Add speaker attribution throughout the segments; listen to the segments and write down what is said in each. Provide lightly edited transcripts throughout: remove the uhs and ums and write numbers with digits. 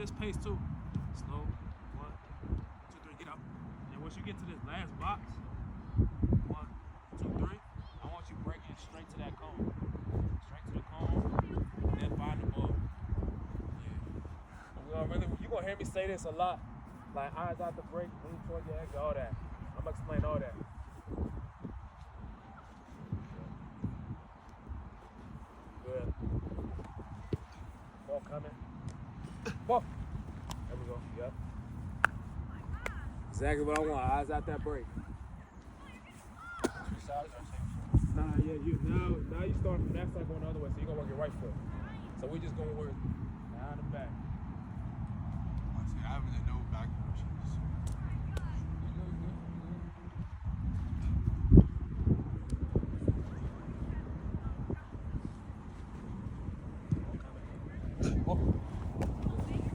Speaker 1: just pace too. Slow. 1, 2, 3, get up. And once you get to this last box, 1, 2, 3, I want you breaking straight to that cone. Straight to the cone, then find the ball. Yeah. You're gonna hear me say this a lot. Like eyes out the break, lean towards your exit, all that. I'm gonna explain all that. Good. Ball coming. Ball. There we go. Yep. Exactly what I want. Eyes out that break. Nah, yeah, now you start from that side going the other way, so you're gonna work your right foot. So we just gonna work down the back.
Speaker 2: See, I haven't no back motions.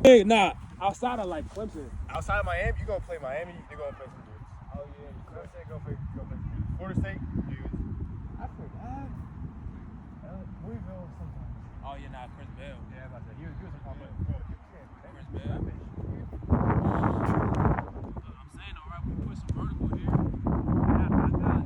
Speaker 1: Hey, nah, outside of like Clemson.
Speaker 2: Outside of Miami, you're gonna play Miami, you're gonna play some dudes.
Speaker 1: Oh yeah,
Speaker 2: Clemson, go play some dudes. Florida State, dudes.
Speaker 1: I forgot.
Speaker 2: Louisville sometimes.
Speaker 1: Oh yeah, nah, Chris Bell.
Speaker 2: Yeah, I'm about to say, he was a problem.
Speaker 1: Chris Bell. I'm saying, all right, we put some vertical here. You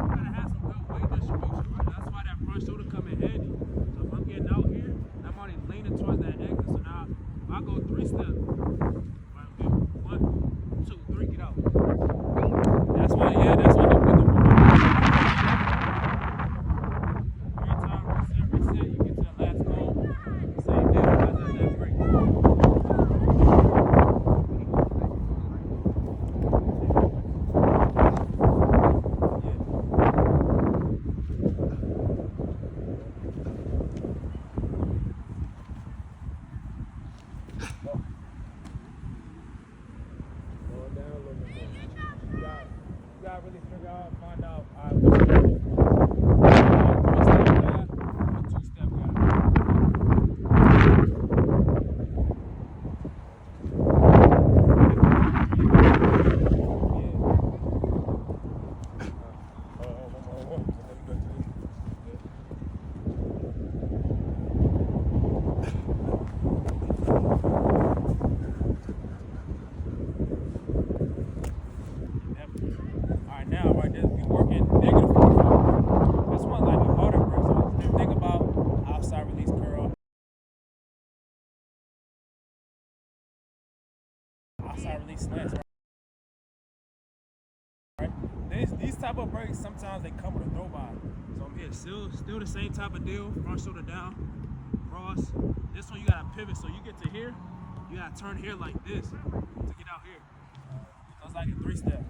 Speaker 1: gotta have some good weight distribution, right? That's why that front shoulder come in handy. So if I'm getting out here, I'm already leaning towards that exit. So now if I go 3 steps, right, okay, 1, 2, 3, get out. That's why the with the reset, you get to the last cone. Same deal, guys, at that break. Slants, right? These type of breaks, sometimes they come with a throw by. So I'm here, still the same type of deal. Front shoulder down, cross. This one you gotta pivot, so you get to here, you gotta turn here like this to get out here. So it's like a 3-step.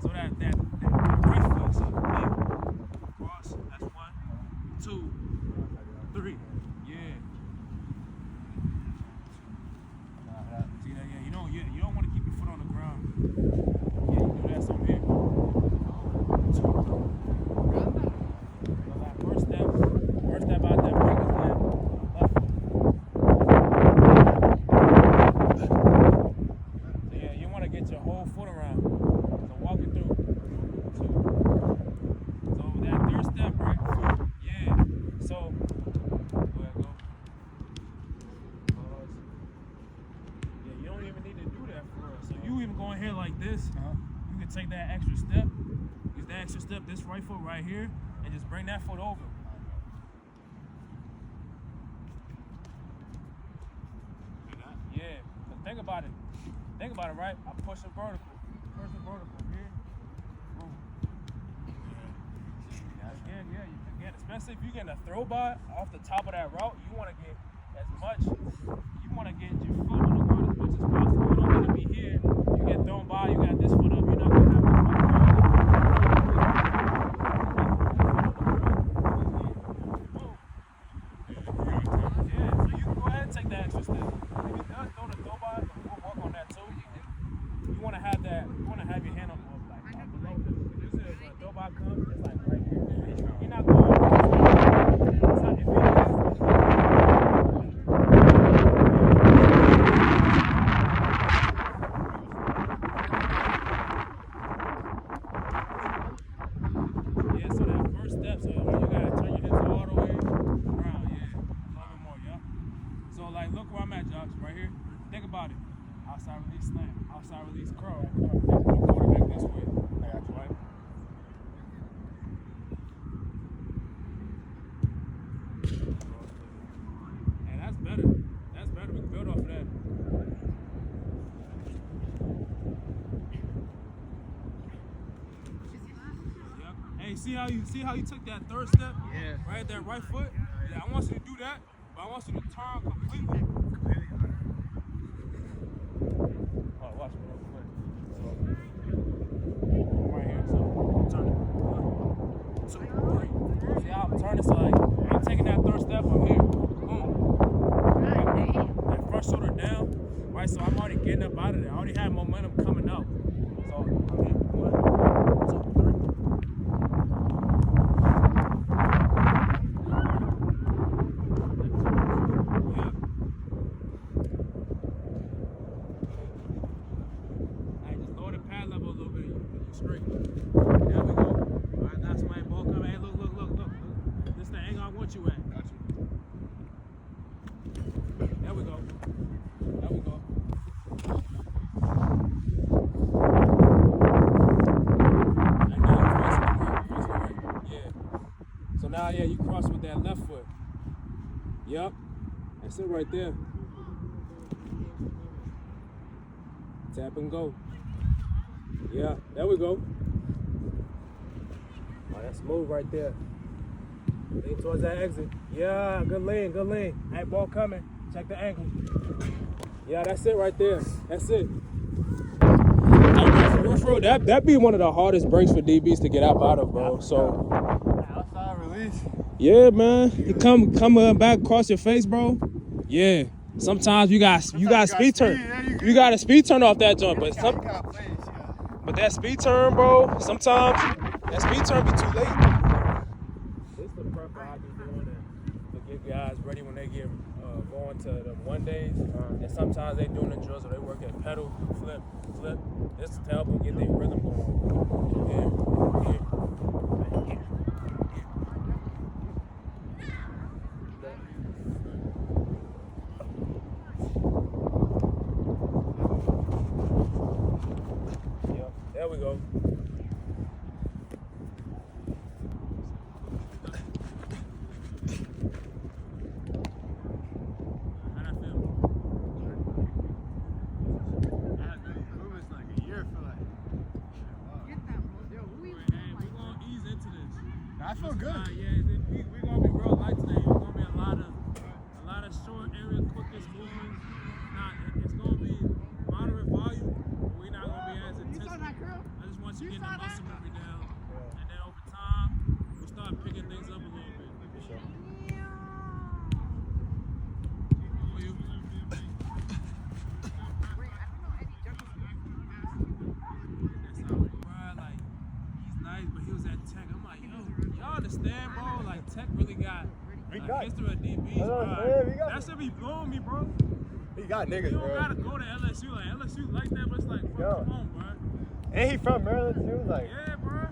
Speaker 1: So that right foot, so cross. That's 1, 2, 3. Yeah. You don't want to keep your foot on the ground. Yeah, you do that some here. 2. So that first step out that break is that left foot. So yeah, you want to get your whole foot around. So walk it through. 2. So that third step, right? Yeah. So go ahead, go. So you even going here like this, you can take that extra step, use that extra step, this right foot right here, and just bring that foot over. Yeah, but think about it, right? I'm pushing vertical here, boom. Again, especially if you're getting a throw by off the top of that route, you want to get your foot on the ground as much as possible. You don't want to be here, you get thrown by, you got this foot up, you're not going to have this foot up. Yeah, so you can go ahead and take that extra step. If he does throw the throw by, we'll work on that too. You want to have your hand on like below this. Usually if a throw by comes, it's like right here. You're not going to Outside release slam. Outside release curl. Quarterback this way.
Speaker 2: I got you.
Speaker 1: Right? And that's better. That's better. We can build off of that. Yep. Hey, see how you took that third step?
Speaker 2: Yeah.
Speaker 1: Right, that right foot? Yeah, I want you to do that, but I want you to turn completely. Oh, watch me real quick. So, right here, so turn it. 1, 2, 3. See how I'm turning? So like, I'm taking that third step, I'm here. Boom. Right, that front shoulder down. Right, so I'm already getting up out of there. I already have momentum coming out. So I'm here. 1, 2, 3. Straight. There we go. All right, that's my ball coming. Hey, look. This is the angle I want you at.
Speaker 2: Got you.
Speaker 1: There we go. And now you're facing the right. Yeah. So now, yeah, you cross with that left foot. Yep. That's it right there. Tap and go. Yeah, there we go. Oh, that's smooth right there. Lean towards that exit. Yeah, good lean. Hey, ball coming. Check the angle. Yeah, that's it right there. That's it. That be one of the hardest breaks for DBs to get out of, bro. So.
Speaker 2: Outside release.
Speaker 1: Yeah, man. You come back across your face, bro. Yeah. Sometimes you got speed turn.
Speaker 2: Yeah,
Speaker 1: you got a speed turn off that jump, but
Speaker 2: You got plays, yeah.
Speaker 1: But that speed turn, bro, sometimes that speed turn be too late. This is the prep I be doing to get guys ready when they get going to the one days. And sometimes they doing the drills or they work at pedal, flip. This is to help them get their rhythm going. Yeah. There we go. How'd that feel?
Speaker 2: I had those movements like a year for like.
Speaker 1: Hey, we're gonna ease into this.
Speaker 2: I feel good.
Speaker 1: We're gonna be real light today. It's gonna be a lot of short area, quickest movements. It's gonna be moderate volume, but we're not gonna be as intense. I just want you to get the muscle memory down, and then over time, we'll start picking things up a little bit. For sure. For you. That's how, bro, like, he's nice, but he was at Tech. I'm like, yo, y'all understand, bro? Like, Tech really got a history of DBs, bro. That should be blowing me, bro.
Speaker 2: He got niggas,
Speaker 1: You
Speaker 2: bro.
Speaker 1: don't gotta go to LSU. Like, LSU like that, but it's like, bro, come on, bro.
Speaker 2: And he from Maryland too, like.
Speaker 1: Yeah, bro.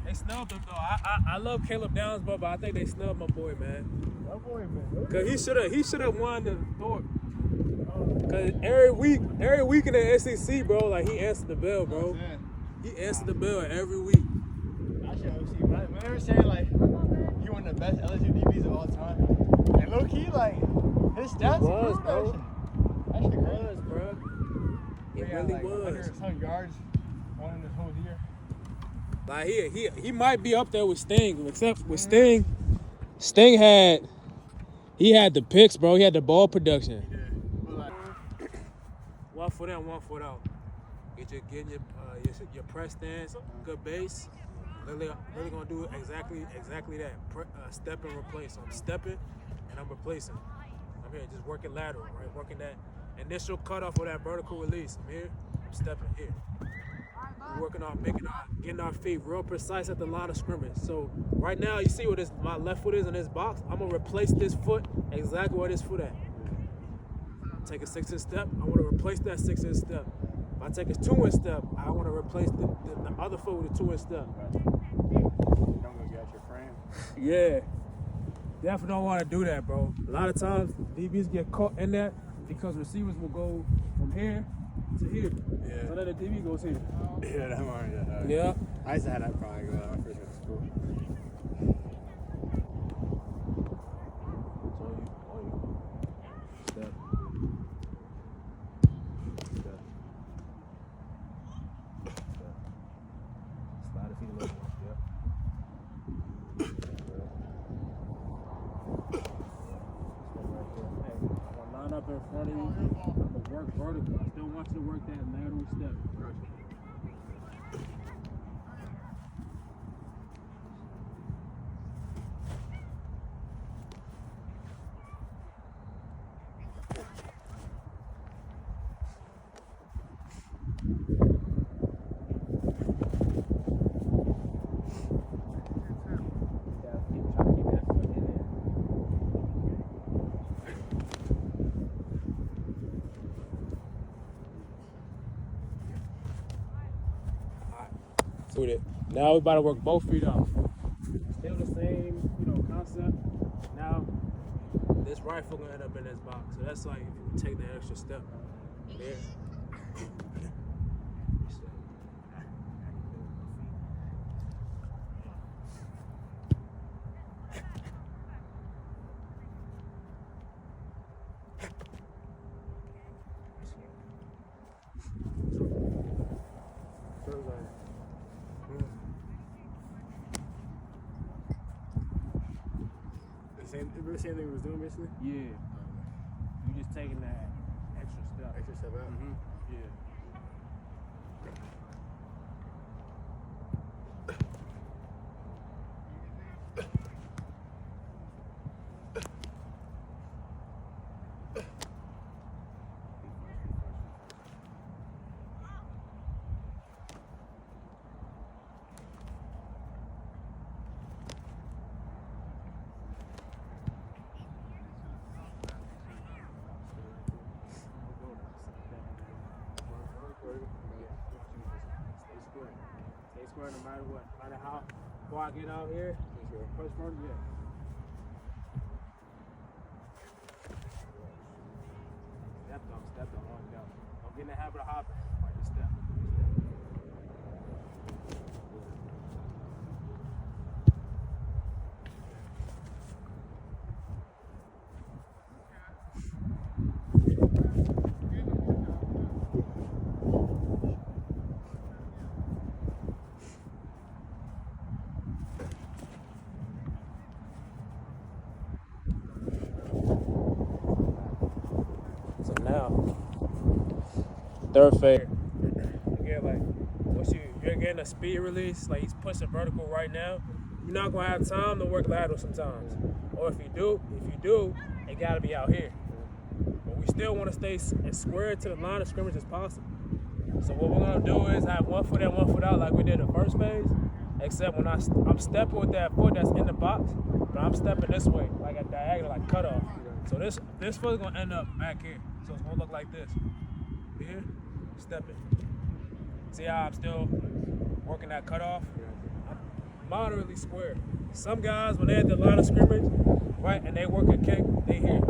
Speaker 1: They snubbed him though. I love Caleb Downs, but I think they snubbed my boy, man.
Speaker 2: My boy, man.
Speaker 1: Cause he should have won the Thorpe. Cause every week in the SEC, bro, like he answered the bell, bro. He answered the bell every week.
Speaker 2: I should see. When they were saying like he one of the best LSU DBs of all time, and low key like his stats
Speaker 1: was,
Speaker 2: improved,
Speaker 1: bro.
Speaker 2: That shit
Speaker 1: It
Speaker 2: crazy.
Speaker 1: was, bro. It
Speaker 2: He
Speaker 1: really
Speaker 2: had, like,
Speaker 1: was.
Speaker 2: 100-some yards on this whole year.
Speaker 1: Like he might be up there with Sting, except with Sting had the picks, bro. He had the ball production.
Speaker 2: Yeah. But like,
Speaker 1: 1 foot in, 1 foot out. Getting your press stance, good base. Really gonna do exactly that. Step and replace. So I'm stepping and I'm replacing. I'm here just working lateral, right? Working that initial cutoff or that vertical release. I'm here. I'm stepping here. We're working on getting our feet real precise at the line of scrimmage. So right now, you see where my left foot is in this box. I'm gonna replace this foot exactly where this foot at. Take a 6-inch step. I want to replace that 6-inch step. If I take a 2-inch step, I want to replace the other foot with a 2-inch step.
Speaker 2: Don't go get your frame.
Speaker 1: Yeah, definitely don't want to do that, bro. A lot of times DBs get caught in that because receivers will go from here to here.
Speaker 2: Yeah.
Speaker 1: So then the DB goes here.
Speaker 2: Yeah, that one.
Speaker 1: Yeah.
Speaker 2: I used to have that problem when I first went to school.
Speaker 1: Step. Slide the feet a little more. Yep. Hey, I'm gonna line up in front of you. I'm gonna work vertical. I still want you to work that lateral step. Now we about to work both feet up. Still the same, concept. Now this right foot gonna end up in this box. So that's like if you take that extra step there.
Speaker 2: Same thing we was doing basically?
Speaker 1: Yeah. You just taking that extra step.
Speaker 2: Extra step out?
Speaker 1: Mm-hmm. Yeah. Stay square no matter what. No matter how far I get out here. Push forward, yeah. Step don't hold it down. Don't get in the habit of hopping. Like just step. So now, third phase. Again, like once you're getting a speed release, like he's pushing vertical right now, you're not gonna have time to work lateral sometimes. Or if you do, it gotta be out here. But we still want to stay as square to the line of scrimmage as possible. So what we're gonna do is have one foot in, one foot out, like we did the first phase. Except when I'm stepping with that foot that's in the box, but I'm stepping this way, like at diagonal, like cutoff. So this foot's gonna end up back here. So it's gonna look like this. Here, stepping. See how I'm still working that cutoff? I'm moderately square. Some guys, when they're at the line of scrimmage, right, and they work a kick, they here.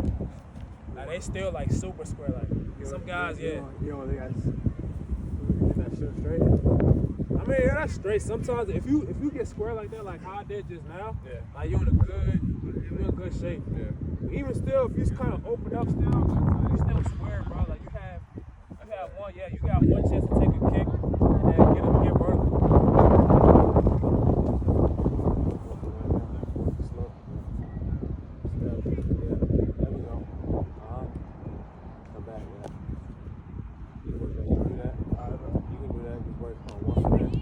Speaker 1: Now they still like super square, like some guys, yeah.
Speaker 2: They got get that shit straight.
Speaker 1: I mean, yeah, that's straight. Sometimes if you get square like that, like how I did just now,
Speaker 2: Yeah.
Speaker 1: like you're in a good shape.
Speaker 2: Yeah.
Speaker 1: But even still, if you kind of open up still, you still square, bro. Like you have one, yeah, you got one chance to take a kick and then get vertical.
Speaker 2: Slow.
Speaker 1: Step, yeah, there we go. Come back, yeah. You can do that. You can do that. Just work on one foot.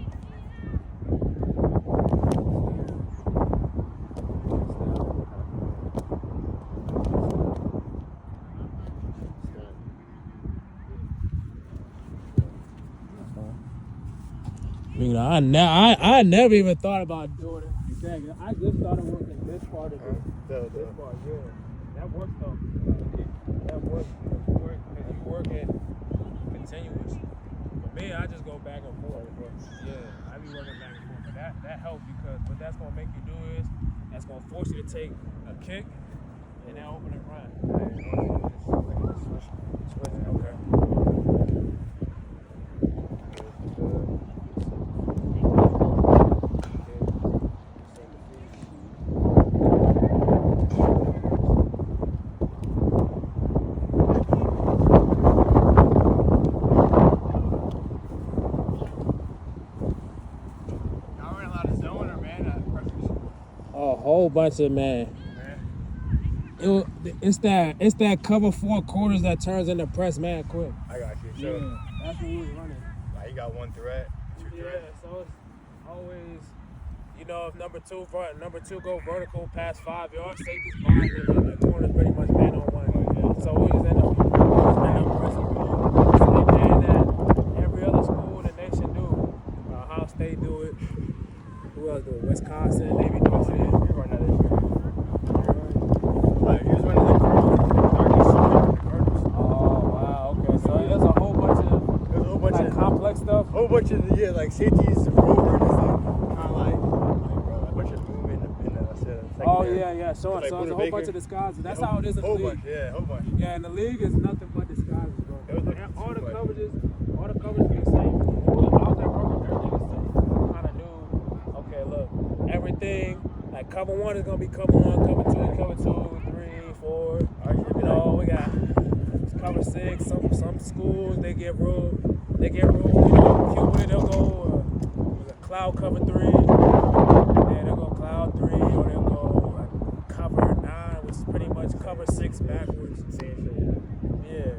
Speaker 1: You know, I never even thought about doing it. Exactly. I just started working this part of it. This part, yeah. That works though. That works because you working continuous. For me, I just go back and forth. Yeah, I be working back and forth. But that helps because what that's gonna make you do is that's gonna force you to take a kick and then open and run. Okay. A whole bunch of it's that cover 4 quarters that turns into press man quick.
Speaker 2: I got you. So
Speaker 1: Yeah, that's what we was running.
Speaker 2: like you got 1 threat, 2 threat.
Speaker 1: Yeah, so it's always, if number two go vertical past 5 yards, safety's behind it, and the corner's pretty much man on one. So we just end up pressing. So they did that. Every other school in the nation do. Ohio State do it. Who else do it? Wisconsin, they be doing it.
Speaker 2: We run that this year. Like, he was running the Cardinals.
Speaker 1: Oh, wow, okay. So there's a whole bunch of complex stuff.
Speaker 2: Whole bunch of like safeties, forward, is like kind of like bro, a bunch of movement in the secondary.
Speaker 1: Oh yeah. So
Speaker 2: Like
Speaker 1: it's a whole
Speaker 2: Baker.
Speaker 1: bunch of disguises. That's how it is in the
Speaker 2: Whole
Speaker 1: league.
Speaker 2: bunch, yeah, whole bunch.
Speaker 1: Yeah, in the league is nothing but disguises, bro.
Speaker 2: It was like
Speaker 1: And all the
Speaker 2: too much.
Speaker 1: coverages be the same. I was at Broken, everything is the same. Kind of knew. Okay, look, everything like cover 1 is gonna be cover 1, cover 2, cover 2, 3, 4. We got cover 6. Some schools they get ruled. Cuban, they'll go cloud cover 3. Then they'll go cloud 3, or they'll go like cover 9, which is pretty much cover 6 backwards. Yeah.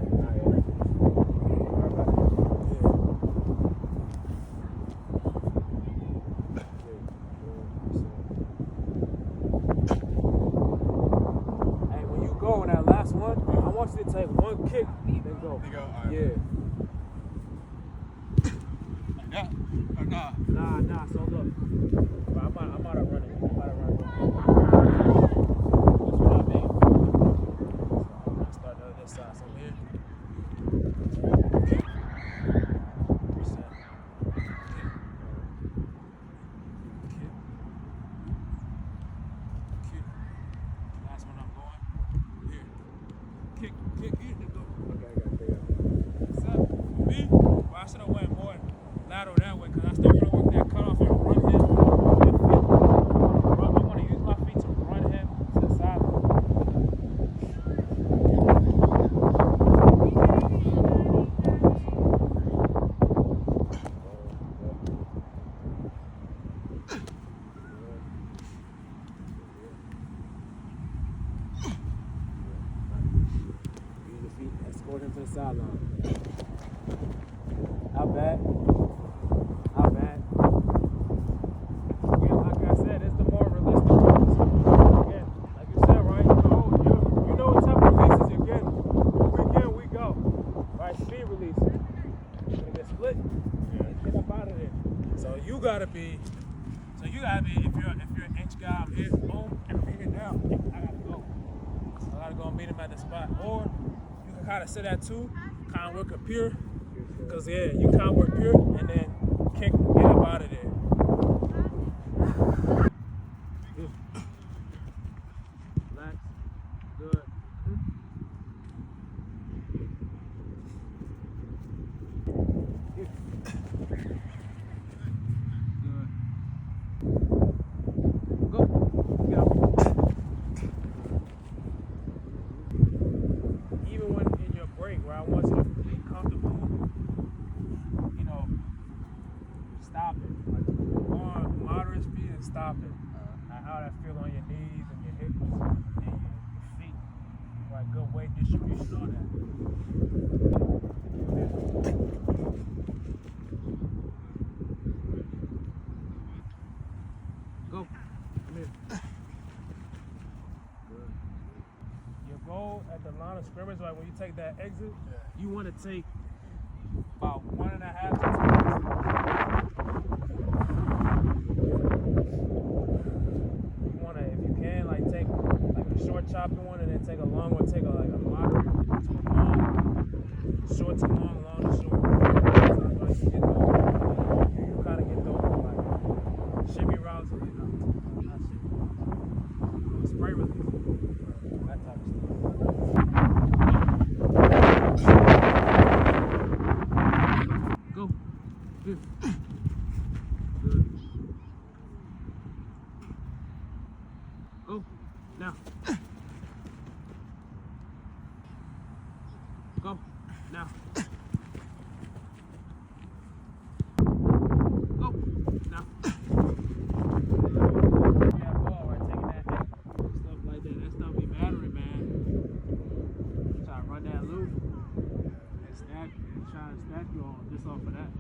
Speaker 1: Hey, when you go in that last one, I want you to take 1 kick, then go. Yeah.
Speaker 2: Yeah. Or nah.
Speaker 1: Nah. So look, but I'm out of running. That's what I mean. So I'm gonna start the other side. So here. Reset. Kick. Last one I'm going. Here. Kick. Here. Then go.
Speaker 2: Okay, I got you.
Speaker 1: What's up? For me, well, I should have went more lateral that way because I still want to work that cutoff and run him. I want to use my feet to run him to the sideline. Use your feet, escort him to the sideline. How bad? Again, like I said, it's the more realistic ones. Again, like you said, right? You know what type of releases you're getting. Week in, we go. Right, speed release. You're gonna get split. Get up out of there. So you gotta be. If you're an inch guy, I'm here, boom, everything here down. I gotta go. I gotta go and meet him at the spot. Or you can kind of sit at 2, kind of work a pure. Because, you kind of work pure and then kick, get up out of there. Good. Relax. Good. Good. Go. Get up. Even when in your break, where I want you to be comfortable, stop it. Like, go on moderate speed and stop it. Like how that feel on your knees and your hips and your feet. Like good weight distribution on that. Go. Come here. Good. Your goal at the line of scrimmage, like when you take that exit, you want to take about 1.5 to 2 minutes. short chopping one and then take a long one, take a moderate to a long, short to long, long to short. Sometimes like you get those, you kind of get those like shimmy routes and then not shimmy, spray release, that type of stuff. Go. Good. Good. Go. Now. Go. Now. Go. Now. That ball, right? Taking that hit. Stuff like that. That stuff be mattering, man. Try to run that loop. And stack. And try to stack you on just off of that.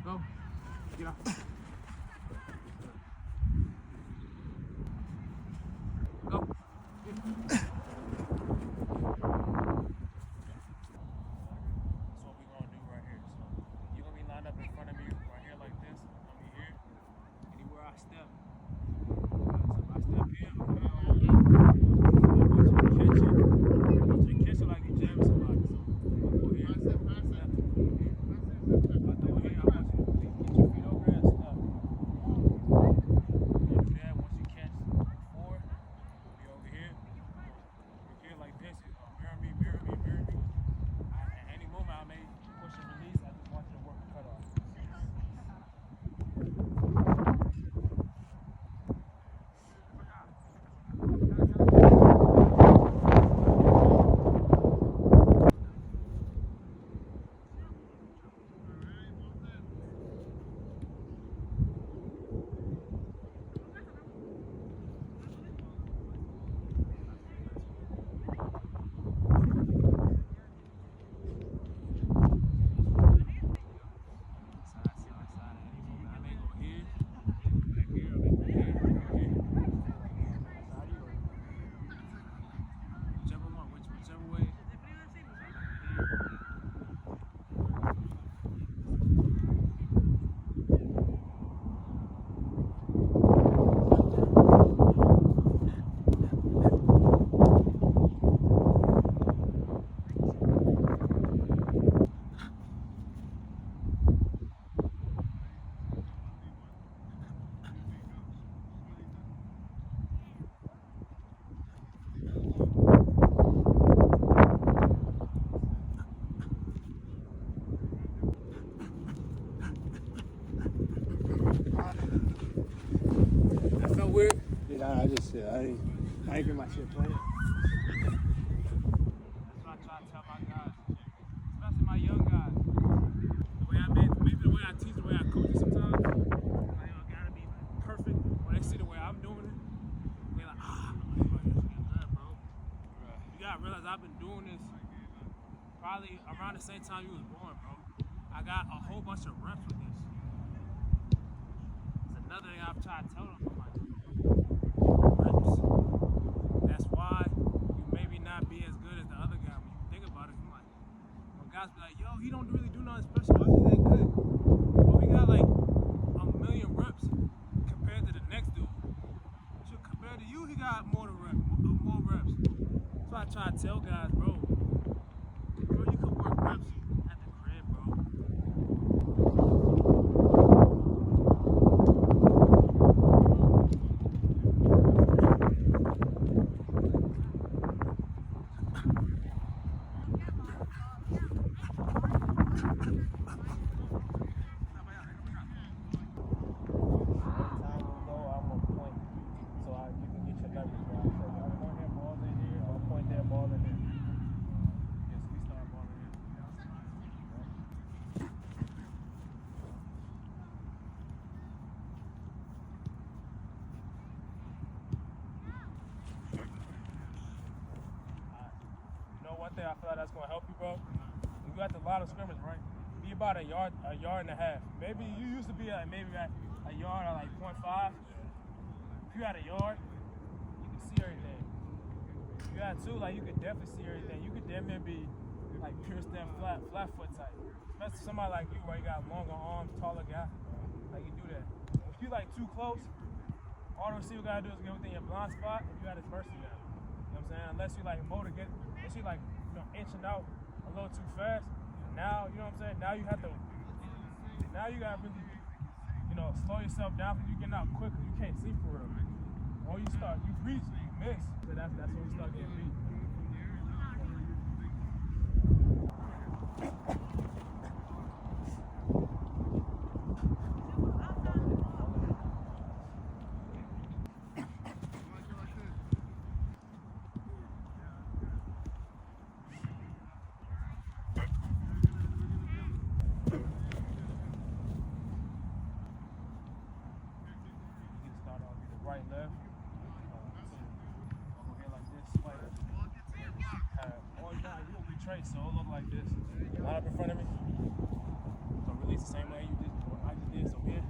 Speaker 1: Go. Get out. Go. That's what we're going to do right here. So you're going to be lined up in front of me right here like this. I'm going to be here. Anywhere I step. So if I step here, I want you to catch it. I want you to catch it like you're jamming somebody. So I'll go here. Step. If I throw it here, I want you to get your feet over there and step. You do that. Once you catch forward, be over here. You're here like this. Mirror me. At any moment, I may push and release. I just want you to work the cutoff. That felt weird.
Speaker 2: Yeah, I ain't get my shit playing.
Speaker 1: That's what I try to tell my guys, especially my young guys. The way I maybe the way I teach, the way I coach it sometimes, like, gotta be perfect. When they see the way I'm doing it, they're like, this is good, bro. You gotta realize I've been doing this probably around the same time you was born, bro. I got a whole bunch of reps with this. It's another thing I've tried to tell them. I'm like, reps. That's why you maybe not be as good as the other guy. When you think about it, I'm like, when guys be like, yo, he don't really do nothing special. Why is he that good? But we got like a million reps compared to the next dude. So compared to you, he got more reps. So I try to tell guys, bro, you can work reps at the crib, bro. One thing I feel like that's gonna help you, bro. You got the line of scrimmage, right? Be about a yard and a half. Maybe you used to be at a yard or like 0.5. If you had a yard, you can see everything. If you had two, like you could definitely see everything. You could definitely be like pure step flat foot type. Especially somebody like you where you got longer arms, taller guy. Like you do that. If you like too close, all the receiver gotta do is get within your blind spot, and you got his mercy now. You know what I'm saying? Unless you like unless you like, you know, inching out a little too fast. Now, you know what I'm saying? Now you gotta really, you know, slow yourself down because you're getting out quicker. You can't see for real. Or you reach, you miss. So that's when you start getting beat. Right, left. I'll go here like this, like or not, you will be traced, so it'll look like this. Line up in front of me. So release the same way I just did. So here.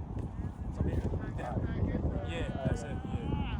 Speaker 1: Yeah, that's it. Yeah.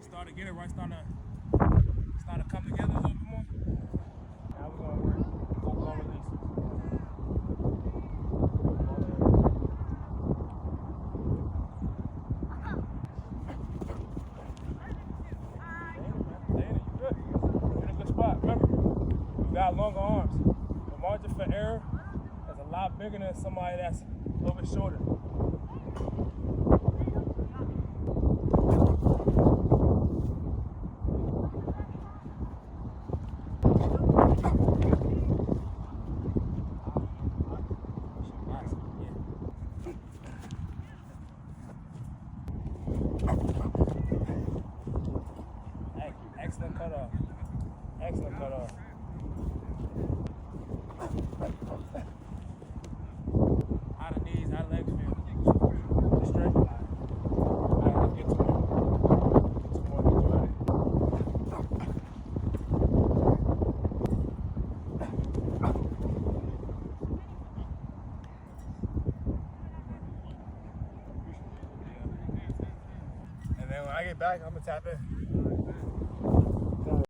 Speaker 1: Start to get it right, start to come together a little bit more. Now we're gonna work full release. Stay in it, you good. You're in a good spot. Remember, you got longer arms. The margin for error is a lot bigger than somebody that's a little bit shorter. Excellent cutoff. Excellent cutoff. How the knees, how the legs feel. Just straight. Alright, let's get to it. Get to more than you ready. And then when I get back, I'm gonna tap in.